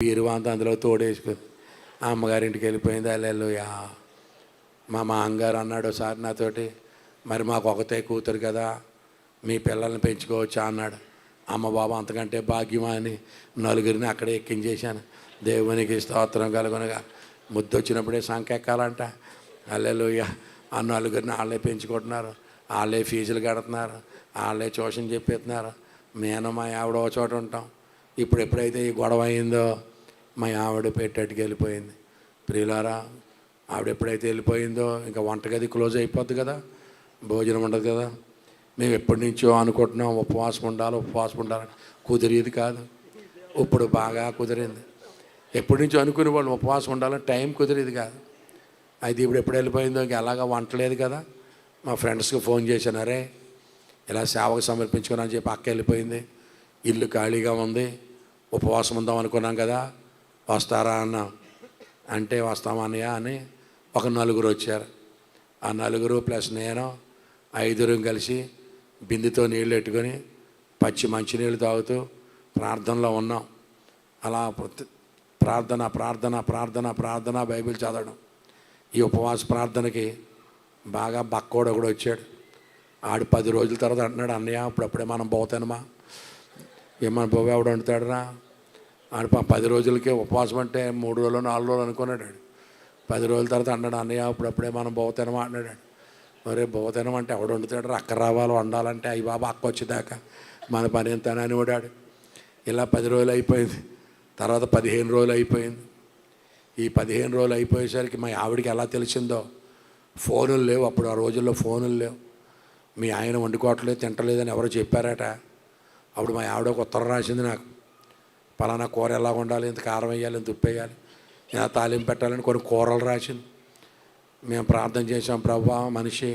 బీరువాంతా అందులో తోడేసుకుని అమ్మగారింటికి వెళ్ళిపోయింది. హల్లెలూయా. మా మామగారు అన్నాడు సార్ నాతోటి, మరి మాకు ఒకతే కూతురు కదా, మీ పిల్లల్ని పెంచుకోవచ్చా అన్నాడు. అమ్మ బాబా అంతకంటే భాగ్యమా అని నలుగురిని అక్కడే ఎక్కించేశాను. దేవునికి స్తోత్రం కలుగునగా. ముద్దొచ్చినప్పుడే సంకెక్కాలంట. హల్లెలూయా. ఆ నలుగురిని వాళ్ళే పెంచుకుంటున్నారు, వాళ్ళే ఫీజులు కడుతున్నారు, వాళ్ళే ట్యూషన్ చెప్పేస్తున్నారు. నేను మా ఆవిడ ఒక చోట ఉంటాం. ఇప్పుడు ఎప్పుడైతే ఈ గొడవ అయిందో మా ఆవిడ పెట్టేట్టుకు వెళ్ళిపోయింది. ప్రియులారా, ఆవిడ ఎప్పుడైతే వెళ్ళిపోయిందో ఇంకా వంటగది క్లోజ్ అయిపోద్ది కదా, భోజనం ఉండదు కదా. మేము ఎప్పటి నుంచో అనుకుంటున్నాం ఉపవాసం ఉండాలని, కుదిరేది కాదు. ఇప్పుడు బాగా కుదిరింది. ఎప్పటి నుంచో అనుకునే వాళ్ళు ఉపవాసం ఉండాలని టైం కుదిరేది కాదు. అయితే ఇప్పుడు ఎప్పుడు వెళ్ళిపోయిందో ఇంక ఎలాగా వంటలేదు కదా. మా ఫ్రెండ్స్కి ఫోన్ చేశాను, అరే ఇలా సేవకు సమర్పించుకున్నాను చెప్పి అక్క వెళ్ళిపోయింది, ఇల్లు ఖాళీగా ఉంది, ఉపవాసం ఉందాం అనుకున్నాం కదా, వస్తారా అన్నా. అంటే వస్తామన్నయ్య అని ఒక నలుగురు వచ్చారు. ఆ నలుగురు ప్లస్ నేను 5 కలిసి బిందెతో నీళ్ళు పెట్టుకొని పచ్చి మంచినీళ్ళు తాగుతూ ప్రార్థనలో ఉన్నాం. అలా ప్రార్థన ప్రార్థన ప్రార్థన ప్రార్థన బైబిల్ చదవడం. ఈ ఉపవాస ప్రార్థనకి బాగా బక్కోడు ఒకడు వచ్చాడు. ఆడు 10 రోజుల తర్వాత అంటున్నాడు, అన్నయ్య అప్పుడప్పుడే మనం పోతానమా, ఏమన్నా బాబు ఎవడు వండుతాడురా. ఆడు 10 రోజులకే ఉపవాసం అంటే 3 రోజులు 4 రోజులు అనుకున్నాడు. 10 రోజుల తర్వాత అన్నాడు, అన్నయ్య అప్పుడప్పుడే మనం పోతానమా అన్నాడు. మరే పోతానం అంటే ఎవడు వండుతాడు, అక్క రావాలి వండాలంటే అయ్యి బాబా అక్క వచ్చేదాకా మన పని ఎంత అని వాడాడు. ఇలా 10 రోజులు అయిపోయింది. తర్వాత 15 రోజులు అయిపోయింది. ఈ 15 రోజులు అయిపోయేసరికి మా ఆవిడికి ఎలా తెలిసిందో, ఫోనులు లేవు అప్పుడు, ఆ రోజుల్లో ఫోనులు లేవు. మీ ఆయన వండుకోవట్లేదు తింటలేదని ఎవరో చెప్పారట. అప్పుడు మా ఆవిడ ఒక ఉత్తరం రాసింది నాకు, పలానా కూర ఎలా వండాలి, ఇంత కారం వేయాలి, ఇంత ఉప్పు వేయాలి, ఇలా తాలింపు పెట్టాలని కొన్ని కూరలు రాసింది. మేము ప్రార్థన చేసాం, ప్రభువా మనిషి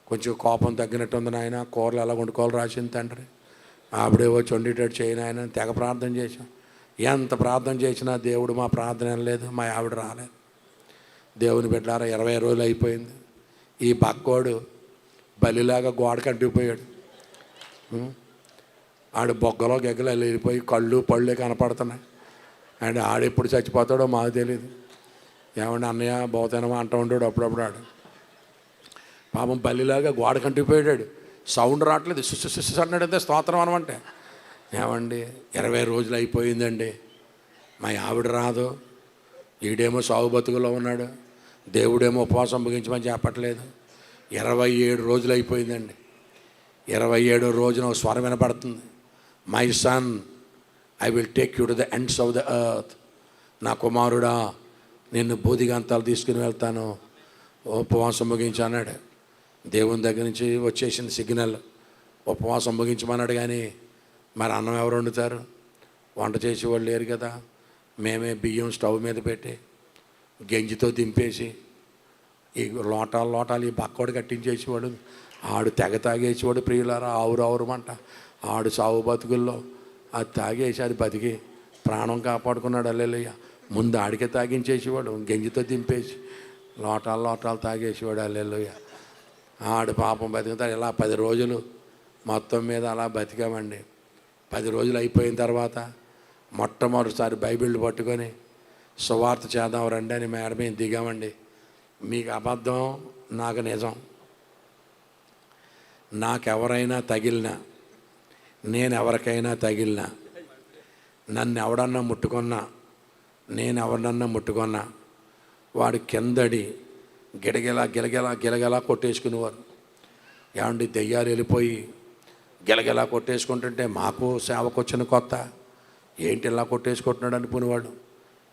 కొంచెం కోపం తగ్గినట్టుంది నాయన, కూరలు ఎలా వండుకోవాలి రాసింది తండ్రి, ఆవిడేవో చొండేటట్టు చేయను ఆయన తెగ ప్రార్థన చేసాం. ఎంత ప్రార్థన చేసినా దేవుడు మా ప్రార్థన లేదు, మా ఆవిడ రాలేదు. దేవుని బిడ్డలారా 20 రోజులు అయిపోయింది. ఈ బక్కోడు బలిలాగా గోడకి అంటుకుపోయాడు. ఆడు బొగ్గలో గెగ్గలు వెళ్ళిపోయి కళ్ళు పళ్ళే కనపడుతున్నాయి. అండ్ ఆడెప్పుడు చచ్చిపోతాడో మాకు తెలియదు. ఏమన్నా అన్నయ్య పోతానమా అంటూ ఉంటాడు అప్పుడప్పుడు. ఆడు పాపం బల్లిలాగా గోడ కంటిపోయాడు. సౌండ్ రావట్లేదు, సుస్సు అన్నాడంతే స్తోత్రం అనమంటే. ఏమండి 20 రోజులు అయిపోయిందండి, మా ఆవిడ రాదు, ఈడేమో సాగు బతుకులో ఉన్నాడు, దేవుడేమో ఉపవాసం ముగించమని చెప్పట్లేదు. 27 రోజులు అయిపోయిందండి. 27వ రోజున ఒక స్వరం వినపడుతుంది, my son I will take you to the ends of the earth. నా కుమారుడా నిన్ను బూదిగంతాలు తీసుకుని వెళ్తాను, ఉపవాసం ముగించు అన్నాడు. దేవుని దగ్గర నుంచి వచ్చేసింది సిగ్నల్, ఉపవాసం ముగించమన్నాడు. కానీ మరి అన్నం ఎవరు వండుతారు, వంట చేసేవాళ్ళు లేరు కదా. మేమే బియ్యం స్టవ్ మీద పెట్టి గెంజితో దింపేసి ఈ లోటాలు ఈ బక్కోడు కట్టించేసేవాడు. ఆడు తెగ తాగేసేవాడు. ప్రియులారా ఆవురమంట ఆడు సాగు బతుకుల్లో అది తాగేసి అది బతికి ప్రాణం కాపాడుకున్నాడు. హల్లెలూయా. ముందు ఆడికే తాగించేసేవాడు, గెంజితో దింపేసి లోటాలు తాగేసేవాడు. హల్లెలూయా. ఆడు పాపం బతుకుతాడు. ఇలా 10 రోజులు మొత్తం మీద అలా బతికామండి. 10 రోజులు అయిపోయిన తర్వాత మొట్టమొదటిసారి బైబిల్ పట్టుకొని సువార్త చేద్దాం రండి అని మేడ మీద దిగామండి. మీకు అబద్ధం, నాకు నిజం. నాకెవరైనా తగిలినా, నేను ఎవరికైనా తగిలినా, నన్ను ఎవడన్నా ముట్టుకున్నా, నేను ఎవరినన్నా ముట్టుకున్నా, వాడు కిందడి గిలగిలా కొట్టేసుకునేవారు. ఏమండి దెయ్యాలు వెళ్ళిపోయి గిలగిలా కొట్టేసుకుంటుంటే మాకు సేవకు వచ్చిన కొత్త, ఏంటి ఇలా కొట్టేసుకుంటున్నాడు అనుకునేవాడు.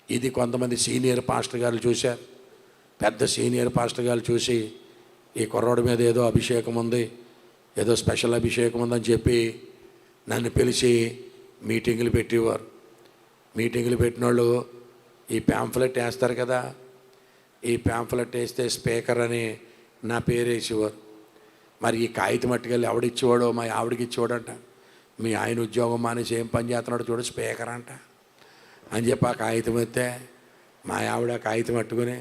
ఇది కొంతమంది సీనియర్ పాస్టర్ గారు చూశారు. పెద్ద సీనియర్ పాస్టర్ గారు చూసి ఈ కుర్రోడి మీద ఏదో అభిషేకం ఉంది, ఏదో స్పెషల్ అభిషేకం ఉందని చెప్పి నన్ను పిలిచి మీటింగులు పెట్టేవారు. మీటింగులు పెట్టిన వాళ్ళు ఈ ప్యాంఫ్లెట్ వేస్తారు కదా, ఈ ప్యాంఫ్లెట్ వేస్తే స్పీకర్ అని నా పేరు వేసేవారు. మరి ఈ కాగితం మట్టుకెళ్ళి ఎవడిచ్చేవాడో మా ఆవిడకి ఇచ్చేవాడంట. మీ ఆయన ఉద్యోగం మానేసి ఏం పని చేస్తున్నాడో చూడు స్పీకర్ అంట అని చెప్పి ఆ కాగితం ఎత్తే మా ఆవిడ కాగితం పట్టుకుని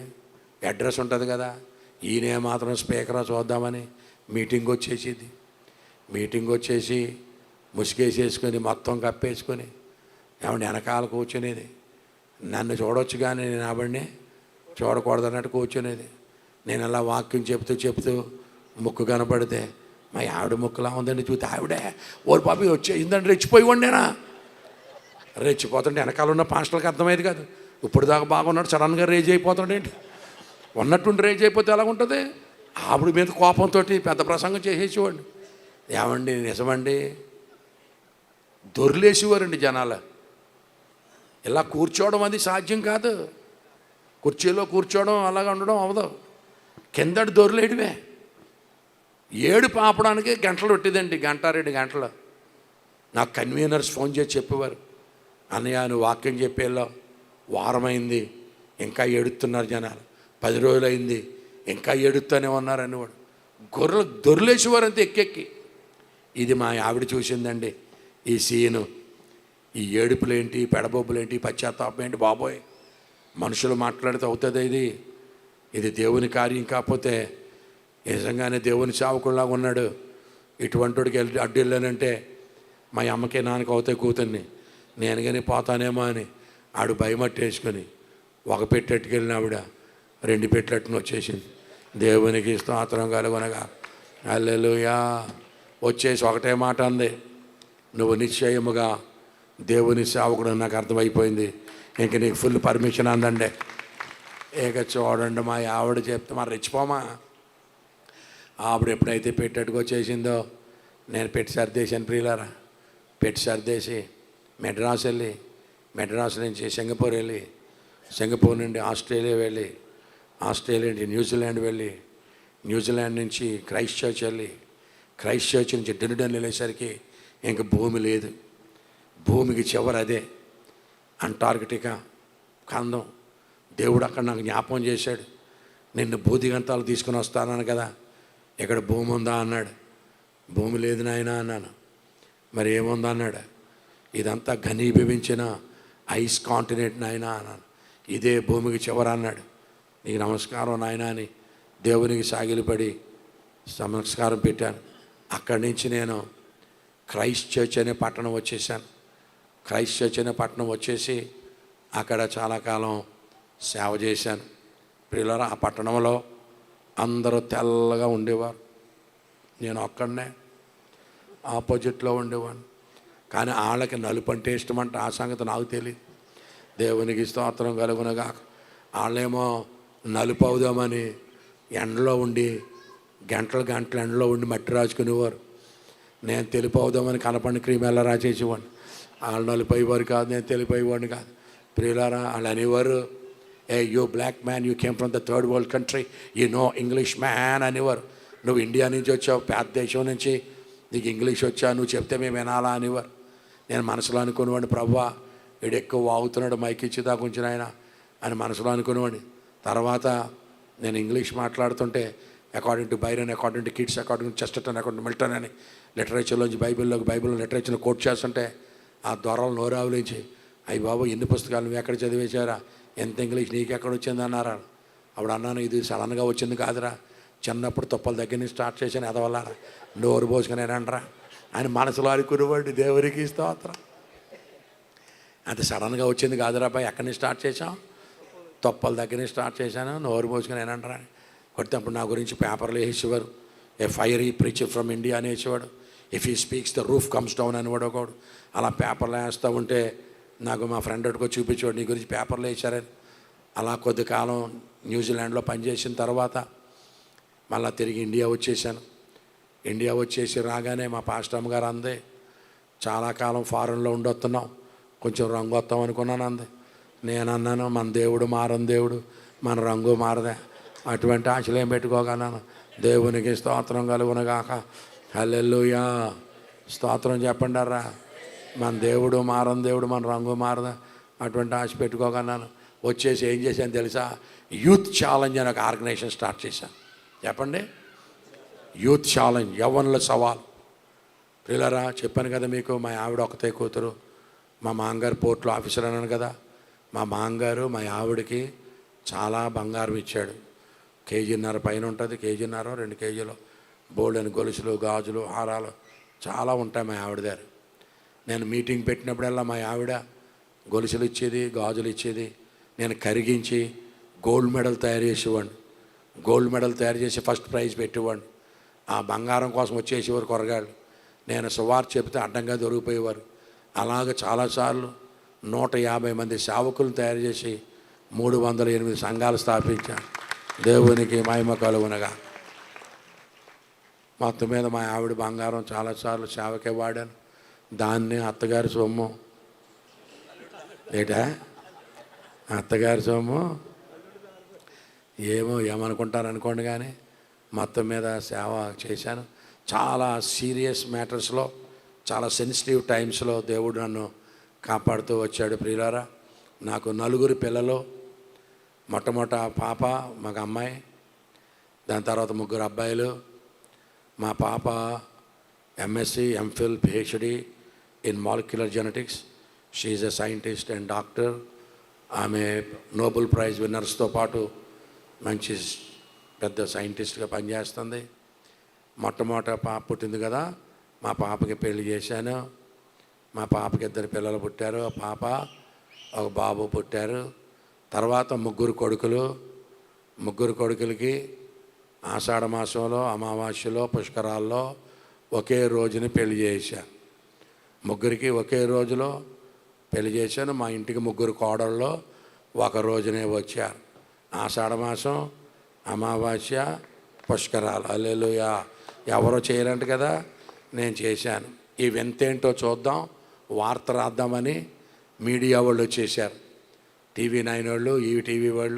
అడ్రస్ ఉంటుంది కదా, ఈయనే మాత్రం స్పీకరా చూద్దామని మీటింగ్ వచ్చేసింది. మీటింగ్ వచ్చేసి ముసుగేసేసుకొని మొత్తం కప్పేసుకొని ఏమంటే వెనకాల కూర్చునేది. నన్ను చూడవచ్చు కానీ నేను ఆవిడని చూడకూడదు అన్నట్టు కూర్చునేది. నేను అలా వాక్యం చెప్తూ ముక్కు కనపడితే మా ఆవిడ ముక్కులా ఉందండి చూస్తే ఆవిడే ఓరి పాపి వచ్చేసిందండి రెచ్చిపోయి వండేనా. రెచ్చిపోతుంటే వెనకాల ఉన్న పాస్టర్లకు అర్థమయ్యేది కాదు. ఇప్పుడు దాకా బాగున్నాడు, సడన్గా రేజ్ అయిపోతాడు ఏంటి. ఉన్నట్టుండి రేజ్ అయిపోతే ఎలా ఉంటుంది. ఆవిడ మీద కోపంతో పెద్ద ప్రసంగం చేసేసేవాడిని. ఏమండి నిజమండి, దొర్లేసేవారండి జనాలు. ఇలా కూర్చోవడం అది సాధ్యం కాదు. కుర్చీలో కూర్చోవడం అలాగా ఉండడం అవదు. కిందటి దొర్లేయడమే. ఏడుపు ఆపడానికి గంటలు పెట్టిందండి, 1-2 గంటలు. నాకు కన్వీనర్స్ ఫోన్ చేసి చెప్పేవారు, అన్నయ్య నువ్వు వాక్యం చెప్పేలా వారమైంది ఇంకా ఏడుస్తున్నారు జనాలు, 10 రోజులైంది ఇంకా ఏడుస్తూనే ఉన్నారు అనేవాడు. గొర్రెలు దొర్లేసేవారంతే ఎక్కెక్కి. ఇది మా ఆవిడ చూసిందండి ఈ సీను. ఈ ఏడుపులేంటి, పెడబొబ్బులేంటి, పశ్చాత్తాపం ఏంటి బాబోయ్, మనుషులు మాట్లాడితే అవుతుంది ఇది దేవుని కార్యం కాకపోతే నిజంగానే దేవుని సేవకుల్లాగా ఉన్నాడు. ఇటువంటి వాడికి అడ్డు వెళ్ళానంటే మా అమ్మకి నాన్నకి అవుతాయి కూతుర్ని, నేను కానీ పోతానేమో అని ఆడు భయమట్టేసుకొని ఒక పెట్టెట్టుకెళ్ళిన ఆవిడ 2 పెట్టెట్టును వచ్చేసింది. దేవునికి స్తోత్రం కలుగునగా. హల్లెలూయా. వచ్చేసి ఒకటే మాట అంది, నువ్వు నిశ్చయముగా దేవుని సేవకుడు నాకు అర్థమైపోయింది, ఇంక నీకు ఫుల్ పర్మిషన్ అందండి. ఇక చూడండి మా ఆవిడ చెప్తే మరి రెచ్చిపోమా. ఆవిడ ఎప్పుడైతే పెట్టేట్టుకు వచ్చేసిందో నేను పెట్టి సర్దేశాను ప్రియులారా. పెట్టి సర్దేసి మెడ్రాస్ వెళ్ళి, మెడ్రాస్ నుంచి సింగపూర్ వెళ్ళి, సింగపూర్ నుండి ఆస్ట్రేలియా వెళ్ళి, ఆస్ట్రేలియా నుంచి న్యూజిలాండ్ వెళ్ళి, న్యూజిలాండ్ నుంచి క్రైస్ట్ చర్చ్ వెళ్ళి, క్రైస్ట్ చర్చ్ నుంచి డెన్డన్ వెళ్ళేసరికి ఇంక భూమి లేదు. భూమికి చివరి అదే అంటార్కిటికా ఖండం. దేవుడు అక్కడ నాకు జ్ఞాపకం చేశాడు, నిన్ను భూదిగంతాలు తీసుకుని వస్తానని కదా, ఇక్కడ భూమి ఉందా అన్నాడు. భూమి లేదు నాయనా అన్నాను. మరి ఏముందా అన్నాడు. ఇదంతా ఘనీభవించిన ఐస్ కాంటినెంట్ నాయనా అన్నాను. ఇదే భూమికి చివర అన్నాడు. నీకు నమస్కారం నాయనా అని దేవునికి సాగిలిపడి నమస్కారం పెట్టాను. అక్కడి నుంచి నేను క్రైస్ట్ చర్చ్ అనే పట్టణం వచ్చేసాను. క్రైస్ట్ చర్చ్ అనే పట్టణం వచ్చేసి అక్కడ చాలా కాలం సేవ చేశాను. ప్రియులారా, ఆ పట్టణంలో అందరూ తెల్లగా ఉండేవారు, నేను ఒక్కడనే ఆపోజిట్లో ఉండేవాడిని. కానీ వాళ్ళకి నలుపు అంటే ఇష్టమంటే ఆ సంగతి నాకు తెలియదు. దేవునికి స్తోత్రం కలుగునగా. వాళ్ళేమో నలుపు అవుదామని ఎండలో ఉండి గంటలు ఎండలో ఉండి మట్టి రాచుకునేవారు. నేను తెలుపు అవుదామని కనపడిన క్రీమ్ ఎలా రాచేసేవాడిని. వాళ్ళు నలుపు అయ్యేవారు కాదు, నేను తెలుపు అయ్యేవాడిని కాదు. ప్రియులారా, వాళ్ళు అనేవారు, ఏ you black man, you came from the third world country, you know English man అనేవారు. నువ్వు ఇండియా నుంచి వచ్చావు, పేద దేశం నుంచి, నీకు ఇంగ్లీష్ వచ్చా, నువ్వు చెప్తే మేము వినాలా అనేవారు. నేను మనసులో అనుకునేవాడిని, ప్రభువా వీడు ఎక్కువ వాగుతున్నాడు, మైక్ ఇచ్చి దాకా ఉంచిన ఆయన అని మనసులో అనుకునేవాడిని. తర్వాత నేను ఇంగ్లీష్ మాట్లాడుతుంటే according to Byron, according to kids, according to Chesterton, according to Milton అని లిటరేచర్లోంచి బైబిల్ లిటరేచర్లో కోట్ చేస్తుంటే ఆ దొరలు నోరావులించి, అయ్యి బాబు ఎన్ని పుస్తకాలు నువ్వు ఎక్కడ చదివేశారా, ఎంత ఇంగ్లీష్ నీకెక్కడ వచ్చింది అన్నారా. అప్పుడు అన్నాను, ఇది సడన్గా వచ్చింది కాదురా, చిన్నప్పుడు తుప్పల దగ్గర నుంచి స్టార్ట్ చేశాను, ఎదవల్లారా నోరు పోసుకుని అంటరా అని మనసులో అనుకునేవాడు. దేవునికి స్తోత్రం. అంత సడన్గా వచ్చింది కాదురా అబ్బాయి, ఎక్కడి నుంచి స్టార్ట్ చేశాం, తుప్పల దగ్గర నుంచి స్టార్ట్ చేశాను, నోరు పోసుకుని అంటరా అని కొడితే అప్పుడు నా గురించి పేపర్లు వేసేవారు. A fiery preacher from India అని వేసేవాడు. If he speaks the roof comes down అనేవాడు ఒకడు. అలా పేపర్లు వేస్తూ ఉంటే నాకు మా ఫ్రెండ్ ఒకటికో చూపించేవాడు, నీ గురించి పేపర్లు వేసారని. అలా కొద్ది కాలం న్యూజిలాండ్లో పనిచేసిన తర్వాత మళ్ళీ తిరిగి ఇండియా వచ్చేసాను. ఇండియా వచ్చేసి రాగానే మా పాస్టర్ అమ్మగారు అందే, చాలా కాలం ఫారెన్లో ఉండొస్తున్నాం, కొంచెం రంగు వస్తాం అనుకున్నాను అంది. నేను అన్నాను, మన దేవుడు మారని దేవుడు, మన రంగు మారదే, అటువంటి ఆశలు ఏం పెట్టుకోగలను. దేవునికి స్తోత్రం కలుగునగాక. హల్లెలూయా. స్తోత్రం చెప్పండి రా. మన దేవుడు మారని దేవుడు, మన రంగు మారదా, అటువంటి ఆశ పెట్టుకోగలను. వచ్చేసి ఏం చేశాను తెలుసా, యూత్ ఛాలెంజ్ అని ఒక ఆర్గనైజేషన్ స్టార్ట్ చేశాను. చెప్పండి, యూత్ ఛాలెంజ్, యవ్వనుల సవాల్. ప్రియులారా, చెప్పాను కదా మీకు, మా ఆవిడ ఒకతే కూతురు, మా మామగారు పోర్ట్లో ఆఫీసర్ అన్నాను కదా. మా మామగారు మా ఆవిడకి చాలా బంగారం ఇచ్చాడు. 1.5 కేజీ పైన ఉంటుంది, 1.5 కేజీ 2 కేజీలు బోల్డెన్ గొలుసులు, గాజులు, హారాలు చాలా ఉంటాయి మా ఆవిడ దగ్గర. నేను మీటింగ్ పెట్టినప్పుడల్లా మా ఆవిడ గొలుసులు ఇచ్చేది, గాజులు ఇచ్చేది. నేను కరిగించి గోల్డ్ మెడల్ తయారు చేసేవాడిని. గోల్డ్ మెడల్ తయారు చేసి ఫస్ట్ ప్రైజ్ పెట్టేవాడిని. ఆ బంగారం కోసం వచ్చేసేవారు కొరగాళ్ళు. నేను సువార్త చెబితే అడ్డంగా దొరికిపోయేవారు. అలాగ చాలాసార్లు 150 మంది సేవకులను తయారు చేసి 308 సంఘాలు స్థాపించాను. దేవునికి మహిమ కలుగునగా. మొత్తం మీద మా ఆవిడ బంగారం చాలాసార్లు సేవకే వాడాను. దాన్ని అత్తగారి సొమ్ము ఏటా అత్తగారి సొమ్ము ఏమనుకుంటారు అనుకోండి, కానీ మొత్తం మీద సేవ చేశాను. చాలా సీరియస్ మ్యాటర్స్లో, చాలా సెన్సిటివ్ టైమ్స్లో దేవుడు నన్ను కాపాడుతూ వచ్చాడు. ప్రియులారా, నాకు 4 పిల్లలు. మొట్టమొదట పాప, మగ అమ్మాయి. దాని తర్వాత 3 అబ్బాయిలు. మా పాప MSc, MPhil, PhD in molecular genetics. She is a scientist and doctor. ఆమె నోబెల్ ప్రైజ్ విన్నర్స్తో పాటు మంచి పెద్ద సైంటిస్ట్గా పనిచేస్తుంది. మొట్టమొదట పాప పుట్టింది కదా, మా పాపకి పెళ్లి చేశాను. మా పాపకి 2 పిల్లలు పుట్టారు. ఆ పాప, ఒక బాబు పుట్టారు. తర్వాత 3 కొడుకులు. 3 కొడుకులకి ఆషాఢ మాసంలో, అమావాస్యలో, పుష్కరాల్లో ఒకే రోజుని పెళ్లి చేశాను. 3కి ఒకే రోజులో పెళ్లి చేశాను. మా ఇంటికి 3 కోడళ్ళు ఒక రోజునే వచ్చారు. ఆషాఢ మాసం, అమావాస్య, పుష్కరాలు. హల్లెలూయా. ఎవరో చేయరంట కదా, నేను చేశాను. ఈ వింతేంటో చూద్దాం, వార్త రాద్దామని మీడియా వాళ్ళు వచ్చేసారు. టీవీ 9 వాళ్ళు, ఈటీవీ వాళ్ళు.